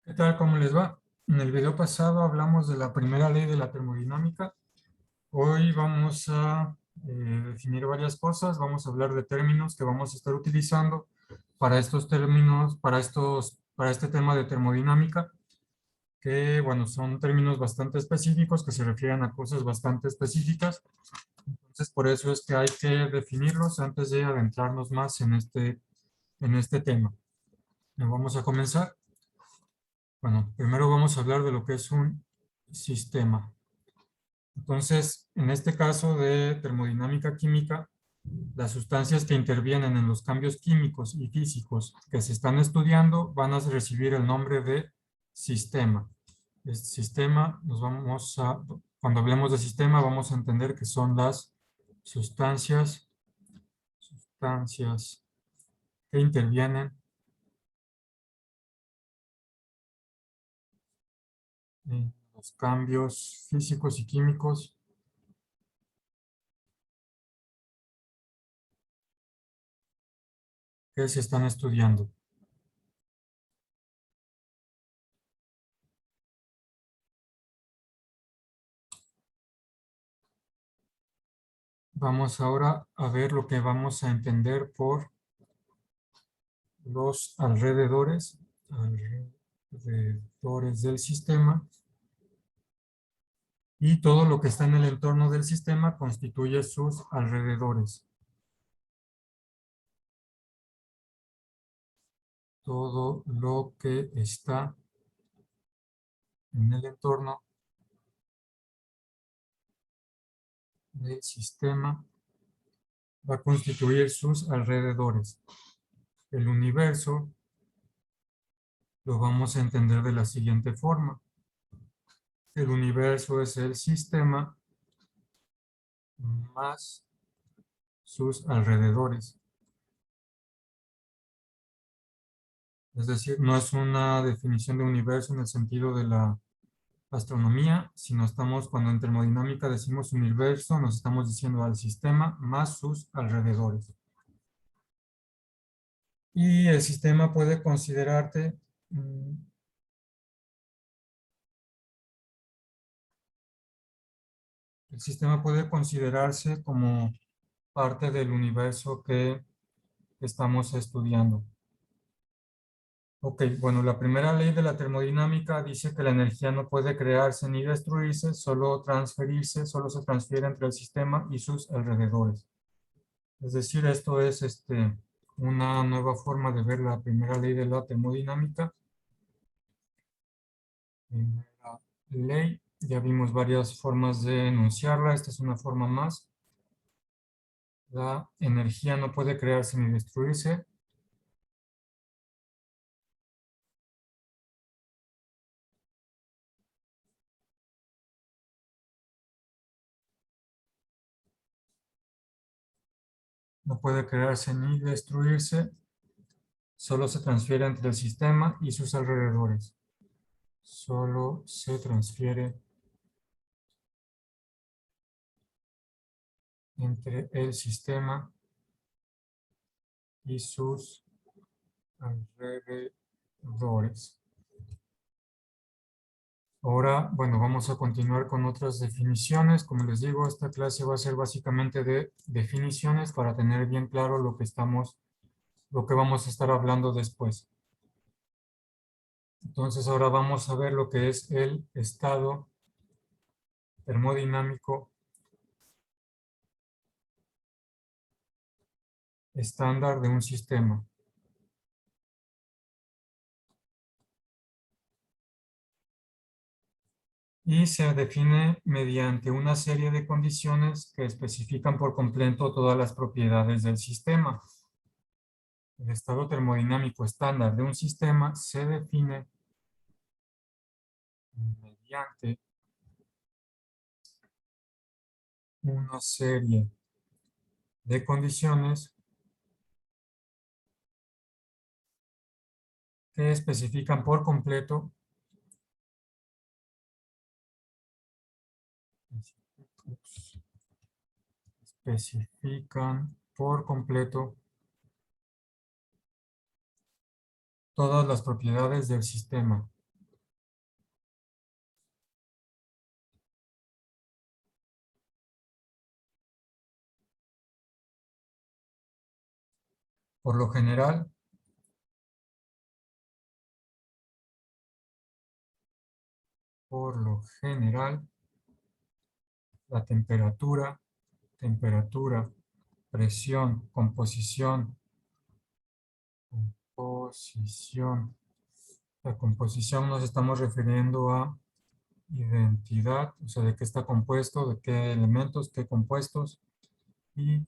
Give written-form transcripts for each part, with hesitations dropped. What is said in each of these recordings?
¿Qué tal? ¿Cómo les va? En el video pasado hablamos de la primera ley de la termodinámica. Hoy vamos a definir varias cosas. Vamos a hablar de términos que vamos a estar utilizando para estos términos, para este tema de termodinámica, que, bueno, son términos bastante específicos que se refieren a cosas bastante específicas. Entonces, por eso es que hay que definirlos antes de adentrarnos más en este tema. Vamos a comenzar. Bueno, primero vamos a hablar de lo que es un sistema. Entonces, en este caso de termodinámica química, las sustancias que intervienen en los cambios químicos y físicos que se están estudiando van a recibir el nombre de sistema. Este sistema, cuando hablemos de sistema, vamos a entender que son las sustancias que intervienen en los cambios físicos y químicos que se están estudiando. Vamos ahora a ver lo que vamos a entender por los alrededores del sistema, y todo lo que está en el entorno del sistema constituye sus alrededores. Todo lo que está en el entorno del sistema va a constituir sus alrededores. El universo lo vamos a entender de la siguiente forma. El universo es el sistema más sus alrededores. Es decir, no es una definición de universo en el sentido de la astronomía, sino cuando en termodinámica decimos universo, nos estamos diciendo al sistema más sus alrededores. Y el sistema puede el sistema puede considerarse como parte del universo que estamos estudiando. Ok, bueno, la primera ley de la termodinámica dice que la energía no puede crearse ni destruirse, solo se transfiere entre el sistema y sus alrededores. Es decir, esto es una nueva forma de ver la primera ley de la termodinámica. Primera ley, ya vimos varias formas de enunciarla, esta es una forma más. La energía no puede crearse ni destruirse. No puede crearse ni destruirse, solo se transfiere entre el sistema y sus alrededores. Solo se transfiere entre el sistema y sus alrededores. Ahora, bueno, vamos a continuar con otras definiciones. Como les digo, esta clase va a ser básicamente de definiciones para tener bien claro lo que vamos a estar hablando después. Entonces, ahora vamos a ver lo que es el estado termodinámico estándar de un sistema. Y se define mediante una serie de condiciones que especifican por completo todas las propiedades del sistema. El estado termodinámico estándar de un sistema se define mediante una serie de condiciones que especifican por completo todas las propiedades del sistema. Por lo general, la temperatura, presión, composición. La composición nos estamos refiriendo a identidad, o sea, de qué está compuesto, de qué elementos, qué compuestos, y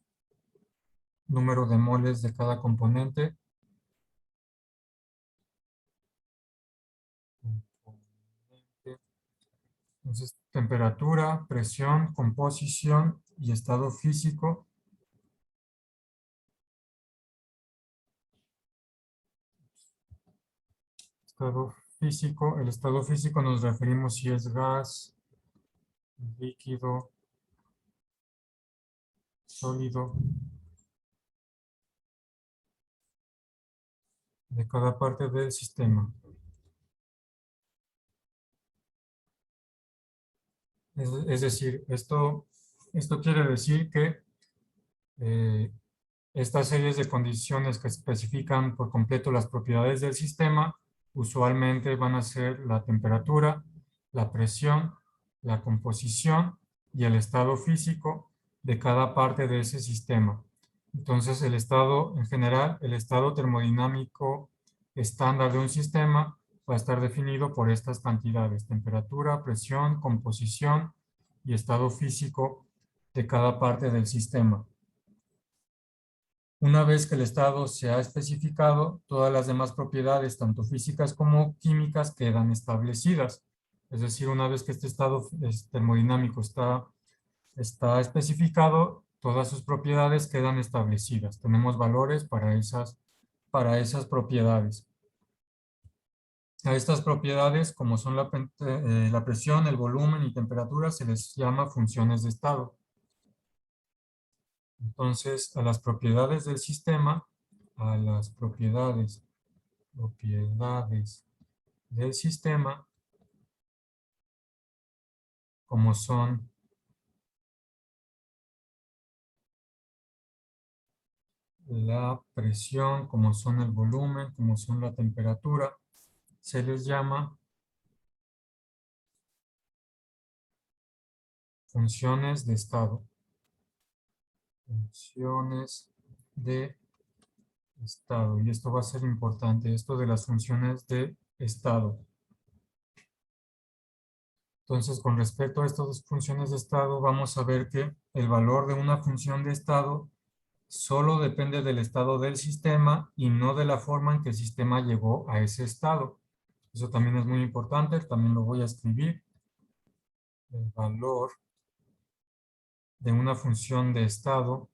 número de moles de cada componente. Entonces, temperatura, presión, composición y estado físico. Estado físico, el estado físico nos referimos si es gas, líquido, sólido, de cada parte del sistema. Es decir, esto quiere decir que eh, estas series de condiciones que especifican por completo las propiedades del sistema usualmente van a ser la temperatura, la presión, la composición y el estado físico de cada parte de ese sistema. Entonces, el estado, en general, el estado termodinámico estándar de un sistema va a estar definido por estas cantidades: temperatura, presión, composición y estado físico de cada parte del sistema. Una vez que el estado se ha especificado, todas las demás propiedades, tanto físicas como químicas, quedan establecidas. Es decir, una vez que este estado termodinámico está especificado, todas sus propiedades quedan establecidas. Tenemos valores para esas propiedades. A estas propiedades, como son la presión, el volumen y temperatura, se les llama funciones de estado. Entonces, a las propiedades del sistema, a las propiedades del sistema, como son la presión, como son el volumen, como son la temperatura, se les llama funciones de estado. Funciones de estado. Y esto va a ser importante, esto de las funciones de estado. Entonces, con respecto a estas dos funciones de estado, vamos a ver que el valor de una función de estado solo depende del estado del sistema y no de la forma en que el sistema llegó a ese estado. Eso también es muy importante, también lo voy a escribir. El valor de una función de estado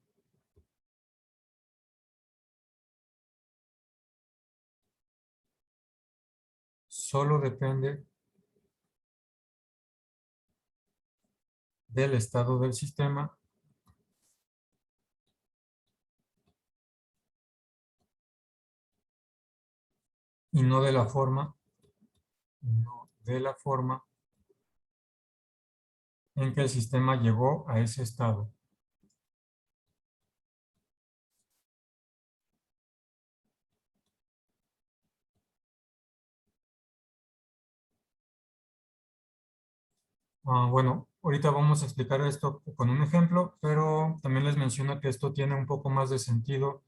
solo depende del estado del sistema y no de la forma en que el sistema llegó a ese estado. Bueno, ahorita vamos a explicar esto con un ejemplo, pero también les menciono que esto tiene un poco más de sentido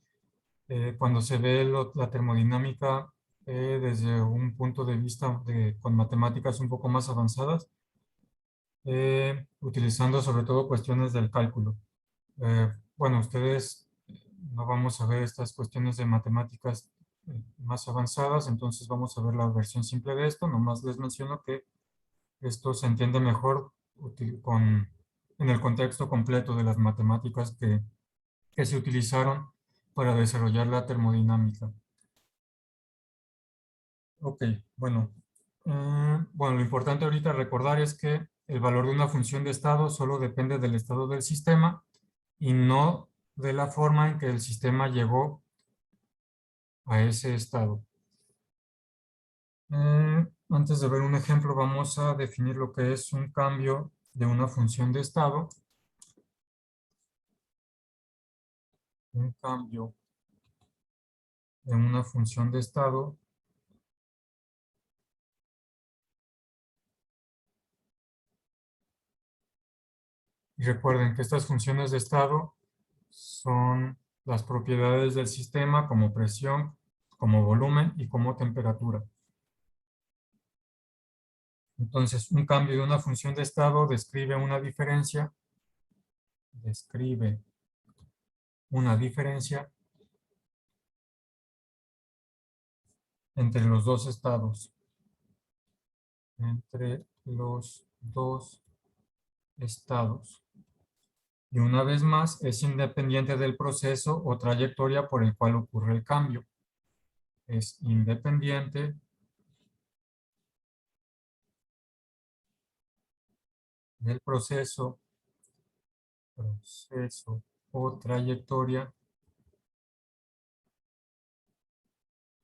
cuando se ve la termodinámica desde un punto de vista con matemáticas un poco más avanzadas, utilizando sobre todo cuestiones del cálculo. Bueno, ustedes no vamos a ver estas cuestiones de matemáticas más avanzadas, entonces vamos a ver la versión simple de esto. Nomás les menciono que esto se entiende mejor en el contexto completo de las matemáticas que se utilizaron para desarrollar la termodinámica. Ok, bueno. Bueno, lo importante ahorita recordar es que el valor de una función de estado solo depende del estado del sistema y no de la forma en que el sistema llegó a ese estado. Antes de ver un ejemplo, vamos a definir lo que es un cambio de una función de estado. Un cambio de una función de estado y recuerden que estas funciones de estado son las propiedades del sistema como presión, como volumen y como temperatura. Entonces, un cambio de una función de estado describe una diferencia entre los dos estados. Entre los dos estados. Y una vez más, es independiente del proceso o trayectoria por el cual ocurre el cambio. Es independiente del proceso o trayectoria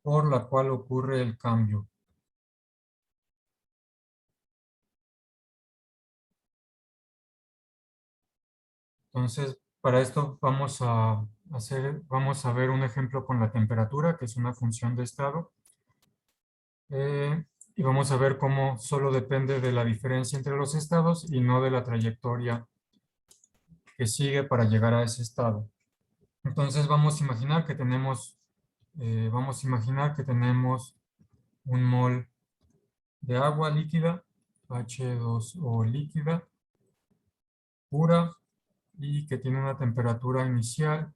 por la cual ocurre el cambio. Entonces, para esto vamos a ver un ejemplo con la temperatura, que es una función de estado. Y vamos a ver cómo solo depende de la diferencia entre los estados y no de la trayectoria que sigue para llegar a ese estado. Entonces vamos a imaginar que tenemos un mol de agua líquida, H2O líquida, pura, y que tiene una temperatura inicial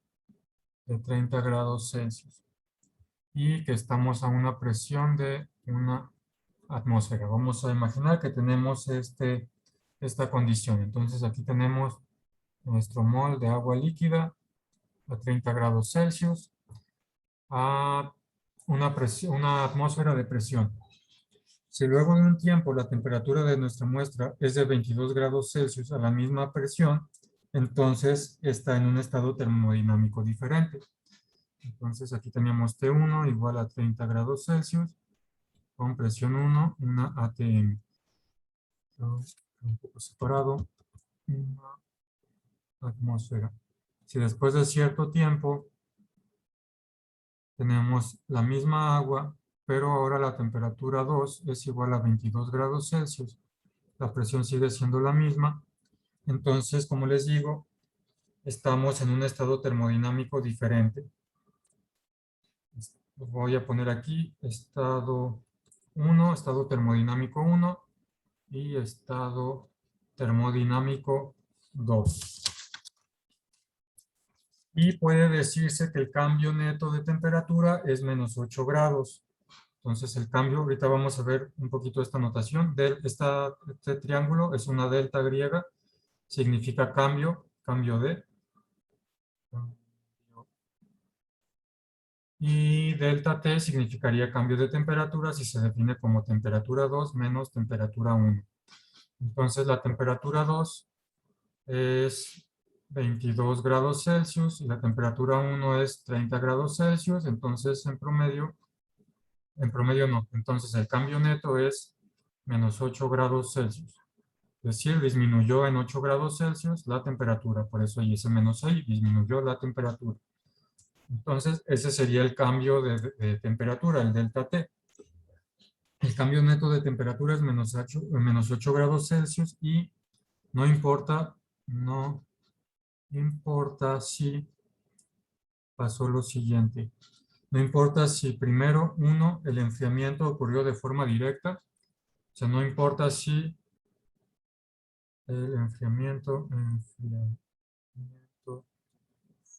de 30 grados Celsius y que estamos a una presión de una atmósfera. Vamos a imaginar que tenemos esta condición. Entonces aquí tenemos nuestro mol de agua líquida a 30 grados Celsius a una atmósfera de presión. Si luego de un tiempo la temperatura de nuestra muestra es de 22 grados Celsius a la misma presión, entonces está en un estado termodinámico diferente. Entonces aquí teníamos T1 igual a 30 grados Celsius con presión 1, una ATM. Un poco separado, una atmósfera. Si después de cierto tiempo tenemos la misma agua, pero ahora la temperatura 2 es igual a 22 grados Celsius, la presión sigue siendo la misma, entonces, como les digo, estamos en un estado termodinámico diferente. Voy a poner aquí estado 1, estado termodinámico 1 y estado termodinámico 2. Y puede decirse que el cambio neto de temperatura es menos 8 grados. Entonces el cambio, ahorita vamos a ver un poquito esta notación. Este triángulo es una delta griega, significa cambio de. Y delta T significaría cambio de temperatura si se define como temperatura 2 menos temperatura 1. Entonces la temperatura 2 es 22 grados Celsius y la temperatura 1 es 30 grados Celsius. Entonces en promedio no. Entonces el cambio neto es menos 8 grados Celsius. Es decir, disminuyó en 8 grados Celsius la temperatura. Por eso hay ese menos ahí, disminuyó la temperatura. Entonces, ese sería el cambio de temperatura, el delta T. El cambio neto de temperatura es menos 8 grados Celsius y no importa si pasó lo siguiente. No importa si primero, el enfriamiento ocurrió de forma directa. O sea, no importa si el enfriamiento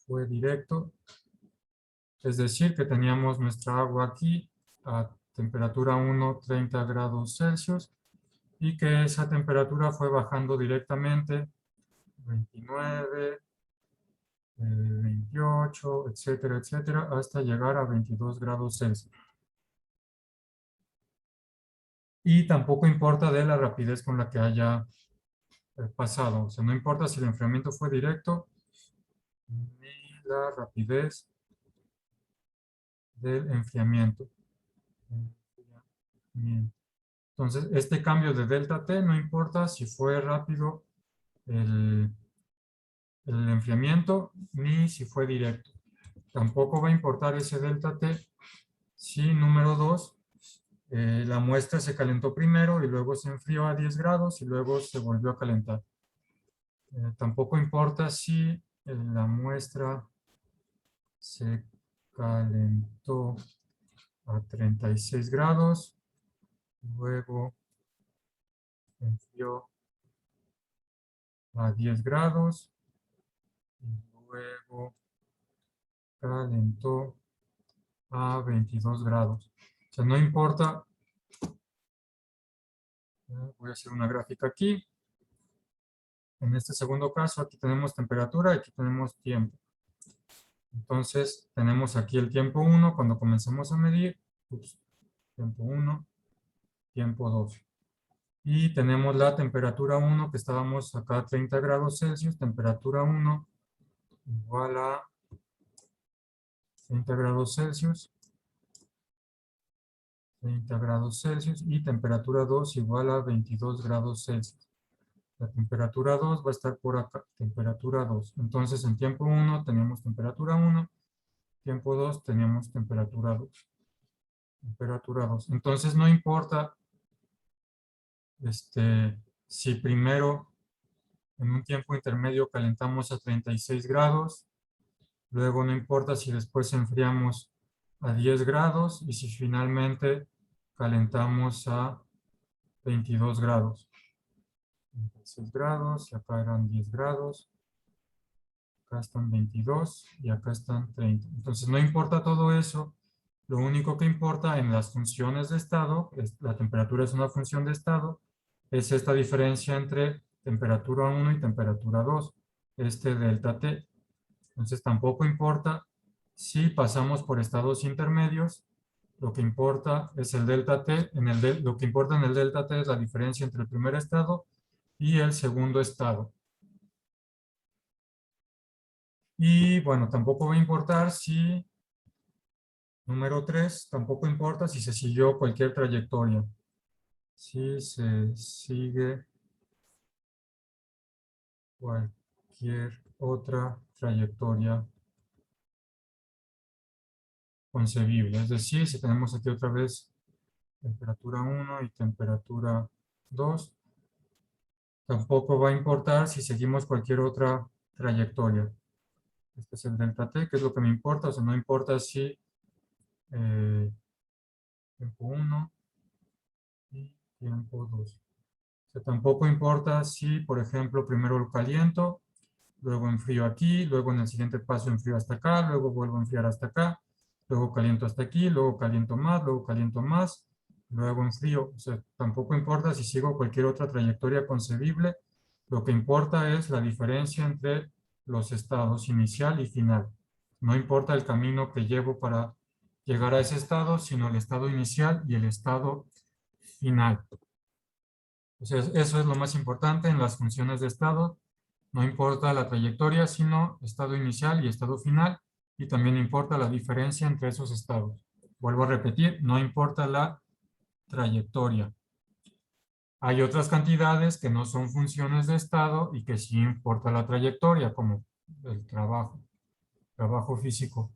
fue directo. Es decir, que teníamos nuestra agua aquí a temperatura 1, 30 grados Celsius y que esa temperatura fue bajando directamente 29, 28, etcétera, etcétera, hasta llegar a 22 grados Celsius. Y tampoco importa de la rapidez con la que haya pasado. O sea, no importa si el enfriamiento fue directo ni la rapidez del enfriamiento. Entonces, este cambio de delta T no importa si fue rápido el enfriamiento ni si fue directo. Tampoco va a importar ese delta T si número 2, la muestra se calentó primero y luego se enfrió a 10 grados y luego se volvió a calentar. Tampoco importa si la muestra se calentó a 36 grados, luego enfrió a 10 grados y luego calentó a 22 grados. O sea, no importa. Voy a hacer una gráfica aquí. En este segundo caso, aquí tenemos temperatura y aquí tenemos tiempo. Entonces, tenemos aquí el tiempo 1 cuando comenzamos a medir. Tiempo 1, tiempo 2. Y tenemos la temperatura 1 que estábamos acá a 30 grados Celsius. Temperatura 1 igual a 30 grados Celsius. 30 grados Celsius y temperatura 2 igual a 22 grados Celsius. La temperatura 2 va a estar por acá, temperatura 2. Entonces, en tiempo 1 teníamos temperatura 1, tiempo 2 teníamos temperatura 2. Temperatura 2. Entonces, no importa si primero en un tiempo intermedio calentamos a 36 grados, luego no importa si después enfriamos a 10 grados y si finalmente calentamos a 22 grados. 36 grados, y acá eran 10 grados, acá están 22 y acá están 30. Entonces no importa todo eso, lo único que importa en las funciones de estado, la temperatura es una función de estado, es esta diferencia entre temperatura 1 y temperatura 2, este delta T. Entonces tampoco importa si pasamos por estados intermedios, lo que importa es el delta T, lo que importa en el delta T es la diferencia entre el primer estado y el segundo estado. Y bueno, tampoco va a importar si, número 3, tampoco importa si se siguió cualquier trayectoria. Si se sigue cualquier otra trayectoria concebible. Es decir, si tenemos aquí otra vez temperatura 1 y temperatura 2, tampoco va a importar si seguimos cualquier otra trayectoria. Este es el delta T, que es lo que me importa. O sea, no importa si tiempo 1 y tiempo 2. O sea, tampoco importa si, por ejemplo, primero lo caliento, luego enfrío aquí, luego en el siguiente paso enfrío hasta acá, luego vuelvo a enfriar hasta acá, luego caliento hasta aquí, luego caliento más, luego enfrío. O sea, tampoco importa si sigo cualquier otra trayectoria concebible, lo que importa es la diferencia entre los estados inicial y final. No importa el camino que llevo para llegar a ese estado, sino el estado inicial y el estado final. O sea, eso es lo más importante en las funciones de estado. No importa la trayectoria, sino estado inicial y estado final. Y también importa la diferencia entre esos estados. Vuelvo a repetir, no importa la trayectoria. Hay otras cantidades que no son funciones de estado y que sí importa la trayectoria, como el trabajo físico.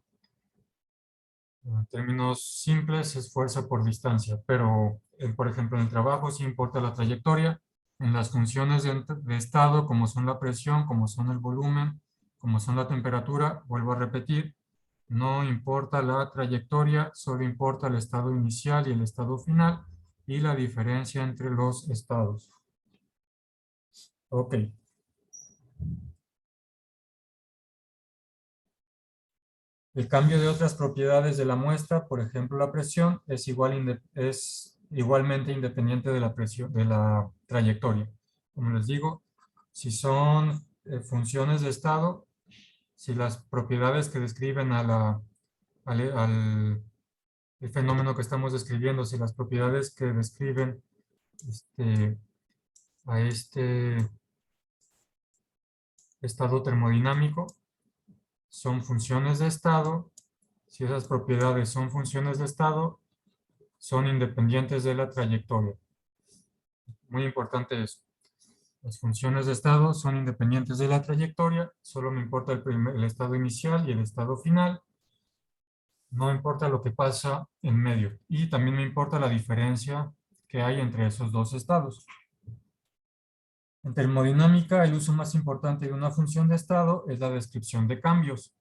En términos simples es fuerza por distancia, pero por ejemplo en el trabajo sí importa la trayectoria. En las funciones de estado, como son la presión, como son el volumen, como son la temperatura, vuelvo a repetir, no importa la trayectoria, solo importa el estado inicial y el estado final y la diferencia entre los estados. Ok. El cambio de otras propiedades de la muestra, por ejemplo la presión, es igualmente independiente de la presión, de la trayectoria. Como les digo, si son funciones de estado, si las propiedades que describen al el fenómeno que estamos describiendo, si las propiedades que describen a este estado termodinámico son funciones de estado, si esas propiedades son funciones de estado, son independientes de la trayectoria. Muy importante eso. Las funciones de estado son independientes de la trayectoria, solo me importa el estado inicial y el estado final. No importa lo que pasa en medio. Y también me importa la diferencia que hay entre esos dos estados. En termodinámica, el uso más importante de una función de estado es la descripción de cambios.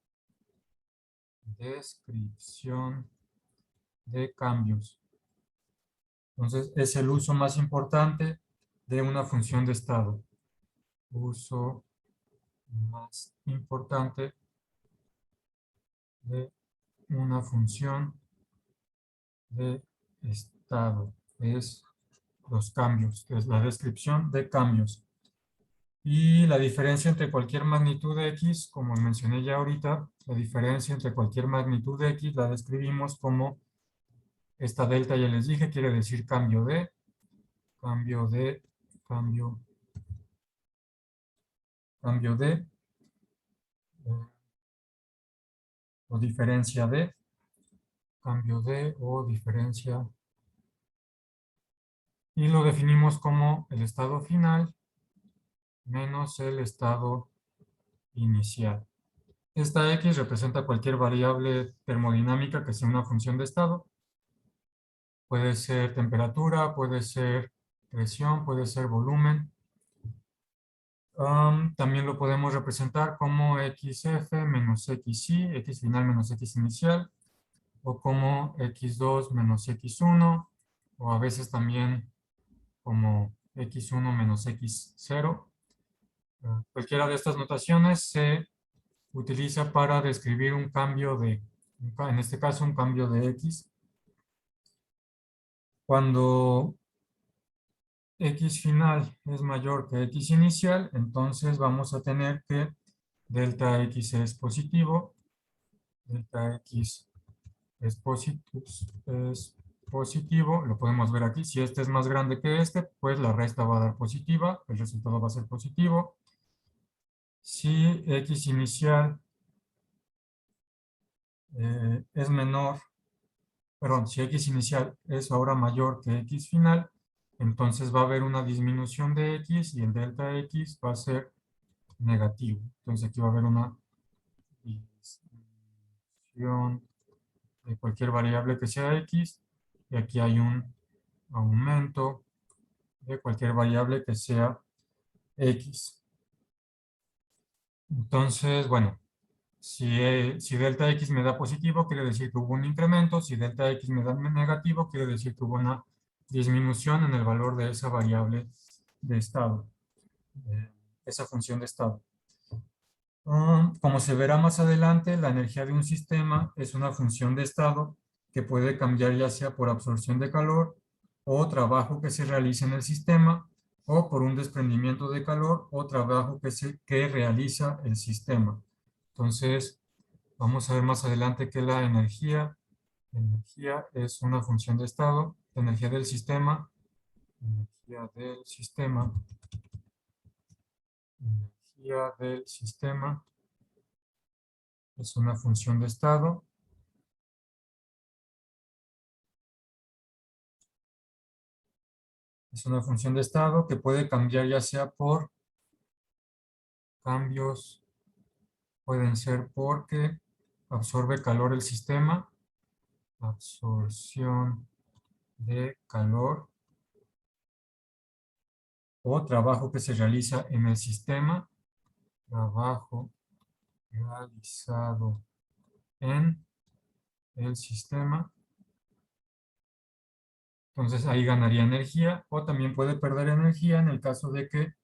Descripción de cambios. Entonces, es el uso más importante de una función de estado. Uso más importante de una función de estado. Es los cambios, es la descripción de cambios. Y la diferencia entre cualquier magnitud de X, como mencioné ya ahorita, la diferencia entre cualquier magnitud de X la describimos como esta delta, ya les dije, quiere decir cambio de, cambio de, cambio, cambio de, o diferencia de, cambio de o diferencia. Y lo definimos como el estado final menos el estado inicial. Esta X representa cualquier variable termodinámica que sea una función de estado. Puede ser temperatura, puede ser presión, puede ser volumen. También lo podemos representar como XF menos XY, X final menos X inicial, o como X2 menos X1, o a veces también como X1 menos X0. Cualquiera de estas notaciones se utiliza para describir un cambio de, en este caso, un cambio de X. Cuando X final es mayor que X inicial, entonces vamos a tener que delta X es positivo, delta X es positivo, lo podemos ver aquí. Si este es más grande que este, pues la resta va a dar positiva, el resultado va a ser positivo. Si X inicial es menor, perdón, si X inicial es ahora mayor que X final, entonces va a haber una disminución de X y el delta X va a ser negativo. Entonces aquí va a haber una disminución de cualquier variable que sea X y aquí hay un aumento de cualquier variable que sea X. Entonces, bueno, si delta X me da positivo, quiere decir que hubo un incremento. Si delta X me da negativo, quiere decir que hubo una disminución en el valor de esa variable de estado, esa función de estado. Como se verá más adelante, la energía de un sistema es una función de estado que puede cambiar ya sea por absorción de calor o trabajo que se realiza en el sistema o por un desprendimiento de calor o trabajo que realiza el sistema. Entonces, vamos a ver más adelante que la energía es una función de estado, la energía del sistema, energía del sistema, energía del sistema es una función de estado. Es una función de estado que puede cambiar ya sea por cambios, pueden ser porque absorbe calor el sistema, absorción de calor, o trabajo que se realiza en el sistema, trabajo realizado en el sistema. Entonces ahí ganaría energía, o también puede perder energía en el caso de que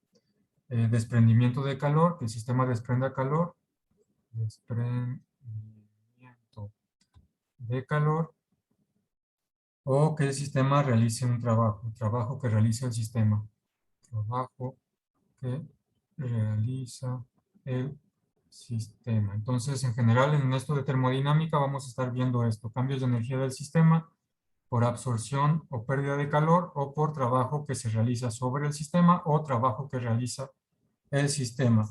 desprendimiento de calor, que el sistema desprenda calor, desprendimiento de calor, o que el sistema realice un trabajo que realiza el sistema, trabajo que realiza el sistema. Entonces, en general, en esto de termodinámica vamos a estar viendo esto, cambios de energía del sistema por absorción o pérdida de calor o por trabajo que se realiza sobre el sistema o trabajo que realiza el sistema.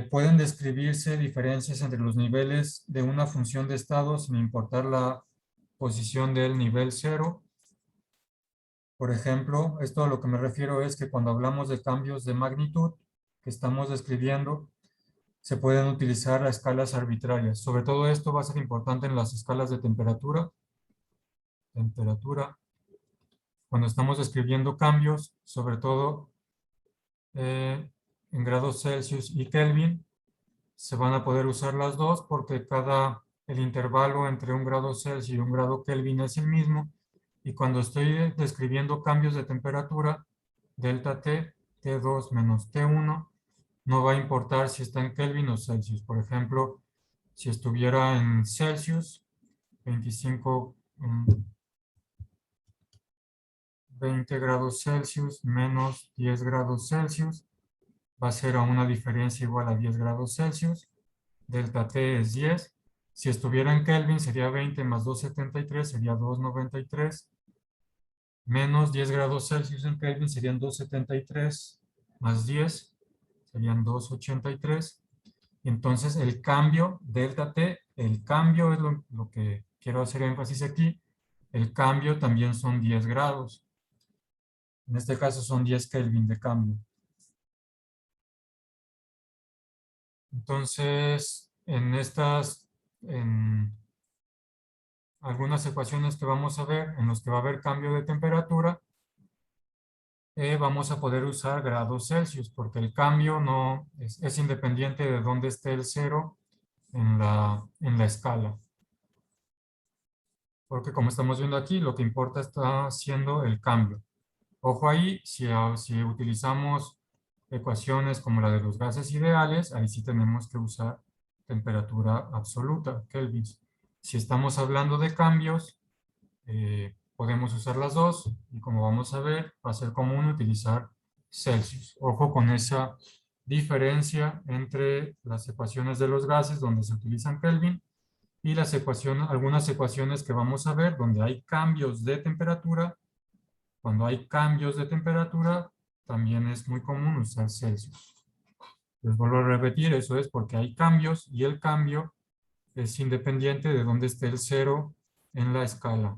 Pueden describirse diferencias entre los niveles de una función de estado sin importar la posición del nivel 0. Por ejemplo, esto a lo que me refiero es que cuando hablamos de cambios de magnitud que estamos describiendo, se pueden utilizar a escalas arbitrarias. Sobre todo esto va a ser importante en las escalas de temperatura. Cuando estamos describiendo cambios, sobre todo en grados Celsius y Kelvin, se van a poder usar las dos porque el intervalo entre 1 grado Celsius y 1 grado Kelvin es el mismo. Y cuando estoy describiendo cambios de temperatura, delta T, T2 menos T1, no va a importar si está en Kelvin o Celsius. Por ejemplo, si estuviera en Celsius, 25, 20 grados Celsius menos 10 grados Celsius, va a ser a una diferencia igual a 10 grados Celsius. Delta T es 10. Si estuviera en Kelvin sería 20 más 273, sería 293. Menos 10 grados Celsius en Kelvin serían 273 más 10, serían 283. Entonces el cambio, delta T, el cambio es lo que quiero hacer énfasis aquí. El cambio también son 10 grados. En este caso son 10 Kelvin de cambio. Entonces, en algunas ecuaciones que vamos a ver, en los que va a haber cambio de temperatura, vamos a poder usar grados Celsius, porque el cambio no es independiente de dónde esté el cero en la escala. Porque como estamos viendo aquí, lo que importa está siendo el cambio. Ojo ahí, si utilizamos ecuaciones como la de los gases ideales, ahí sí tenemos que usar temperatura absoluta, kelvins. Si estamos hablando de cambios, podemos usar las dos y como vamos a ver, va a ser común utilizar Celsius. Ojo con esa diferencia entre las ecuaciones de los gases donde se utilizan Kelvin y algunas ecuaciones que vamos a ver donde hay cambios de temperatura. Cuando hay cambios de temperatura, también es muy común usar Celsius. Les vuelvo a repetir, eso es porque hay cambios y el cambio es independiente de dónde esté el cero en la escala.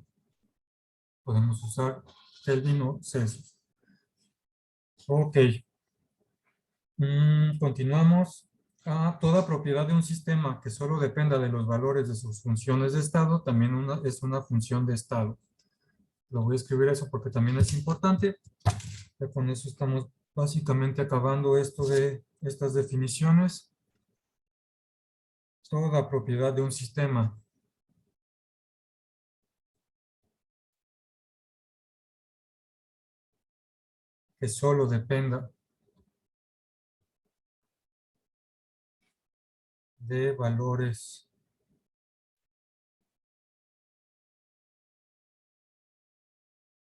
Podemos usar Kelvin o Celsius. Ok. Continuamos. Toda propiedad de un sistema que solo dependa de los valores de sus funciones de estado también es una función de estado. Lo voy a escribir eso porque también es importante. Ya con eso estamos básicamente acabando esto de estas definiciones. Toda propiedad de un sistema que solo dependa de valores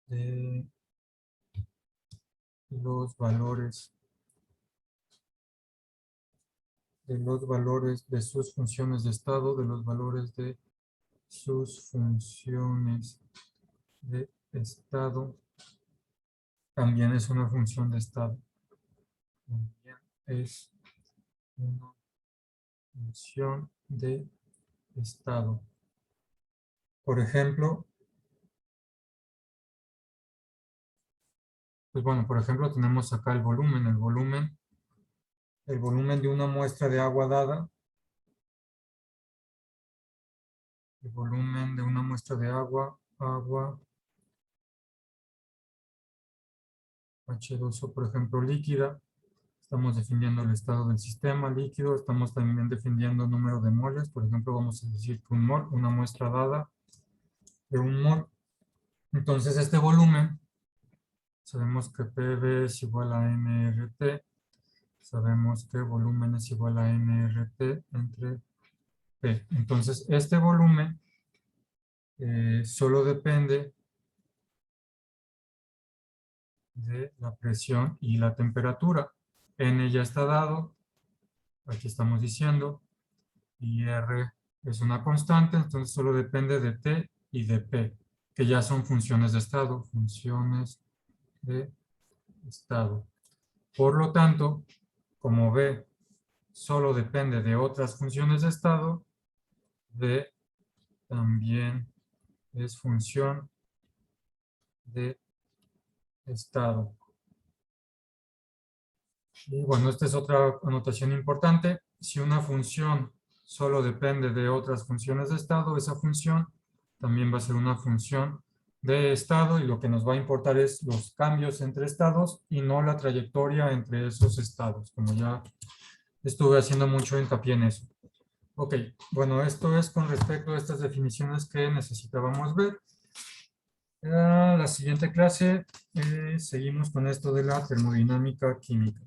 de los valores de sus funciones de estado, de los valores de sus funciones de estado, también es una función de estado. También es una función de estado. Por ejemplo, pues bueno, por ejemplo tenemos acá el volumen de una muestra de agua dada, el volumen de una muestra de agua H2O, por ejemplo, líquida. Estamos definiendo el estado del sistema líquido, estamos también definiendo el número de moles. Por ejemplo, vamos a decir que un mol, una muestra dada de un mol. Entonces, este volumen, sabemos que PV es igual a nRT. Sabemos que volumen es igual a nRT entre P. Entonces, este volumen solo depende de la presión y la temperatura. N ya está dado, aquí estamos diciendo, y R es una constante, entonces solo depende de T y de P, que ya son funciones de estado, Por lo tanto, como B solo depende de otras funciones de estado, D también es función de estado. Y bueno, esta es otra anotación importante. si una función solo depende de otras funciones de estado, esa función también va a ser una función de estado y lo que nos va a importar es los cambios entre estados y no la trayectoria entre esos estados, como ya estuve haciendo mucho hincapié en eso. Ok, bueno, esto es con respecto a estas definiciones que necesitábamos ver. La siguiente clase seguimos con esto de la termodinámica química.